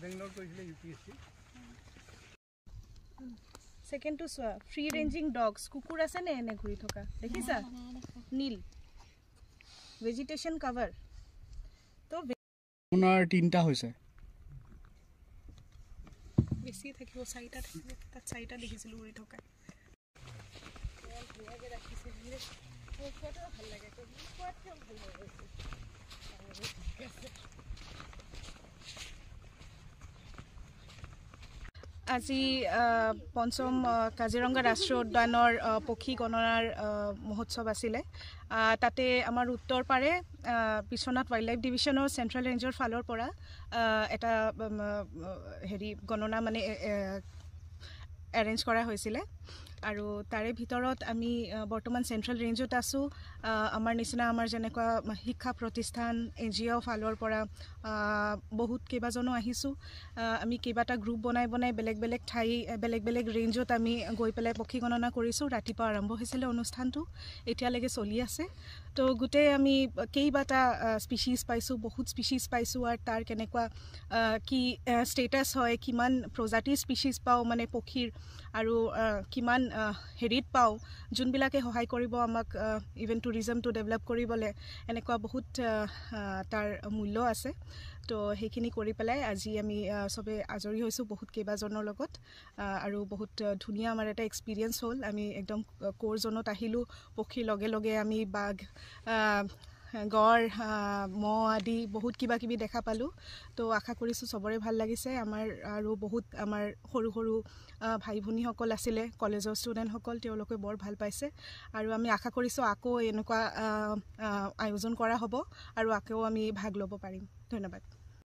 বেংগলোৰ কৰিছিলে UPSC second two সোয়া free ranging dogs কুকুর আছে নে এনে ঘুরি থকা দেখিছা নীল ভেজিটেশন কভার তো আপোনাৰ তিনটা হৈছে বেছি থাকিব চাইটা থাকিব তাত চাইটা দেখিছিল ঘুৰি থকা ধুনীয়াকৈ ৰাখিছে খোৱাটো ভাল লাগে খোৱাটো ভাল লাগে আজি পঞ্চম কাজিৰঙা ৰাষ্ট্ৰীয় উদ্যানৰ পক্ষী গণনাৰ মহোৎসৱ আছিলে তাতে আমাৰ উত্তৰ পাৰে বিশ্বনাথ ৱাইল্ড লাইফ ডিভিজনৰ চেন্ট্ৰেল ৰেঞ্জৰ ফালৰ পৰা এটা হেৰি গণনা মানে এৰেঞ্জ কৰা হৈছিলে আৰু তাৰে ভিতৰত আমি বৰ্তমান চেন্ট্ৰেল ৰেঞ্জত আছোঁ আমাৰ নিচিনা আমাৰ যেনেকুৱা শিক্ষা প্ৰতিষ্ঠান NGO ফালৰ পৰা বহুত কেইবাজনো আহিছোঁ আমি কেইবাটা গ্ৰুপ বনাই বেলেগ বেলেগ ঠাই বেলেগ বেলেগ ৰেঞ্জত আমি গৈ পেলাই পক্ষী গণনা কৰিছোঁ ৰাতিপুৱা আৰম্ভ হৈছিলে অনুষ্ঠানটো এতিয়ালৈকে চলি আছে তো গোটেই আমি কেইবাটা স্পিচিজ পাইছোঁ বহুত স্পিচিজ পাইছোঁ আৰু তাৰ কেনেকুৱা কি ষ্টেটাছ হয় কিমান প্ৰজাতিৰ স্পিচিজ পাওঁ মানে পক্ষীৰ আৰু কিমান হেৰিত পাওঁ যোনবিলাকে সহায় কৰিব আমাক ইভেন টুৰিজমটো ডেভেলপ কৰিবলৈ এনেকুৱা বহুত তাৰ মূল্য আছে তো সেইখিনি কৰি পেলাই আজি আমি সবে আজৰি হৈছোঁ বহুত কেইবাজনৰ লগত আৰু বহুত ধুনীয়া আমাৰ এটা এক্সপিৰিয়েঞ্চ হ'ল আমি একদম কোৰ জোনত আহিলোঁ পক্ষীৰ লগে লগে আমি বাঘ গড় মহ আদি বহুত কিবা কিবি দেখা পালোঁ তো আশা কৰিছোঁ সবৰে ভাল লাগিছে আমাৰ আৰু বহুত আমাৰ সৰু সৰু ভাই ভনীসকল আছিলে কলেজৰ ষ্টুডেণ্টসকল তেওঁলোকে বৰ ভাল পাইছে আৰু আমি আশা কৰিছোঁ আকৌ এনেকুৱা আয়োজন কৰা হ'ব আৰু আকৌ আমি ভাগ ল'ব পাৰিম ধন্যবাদ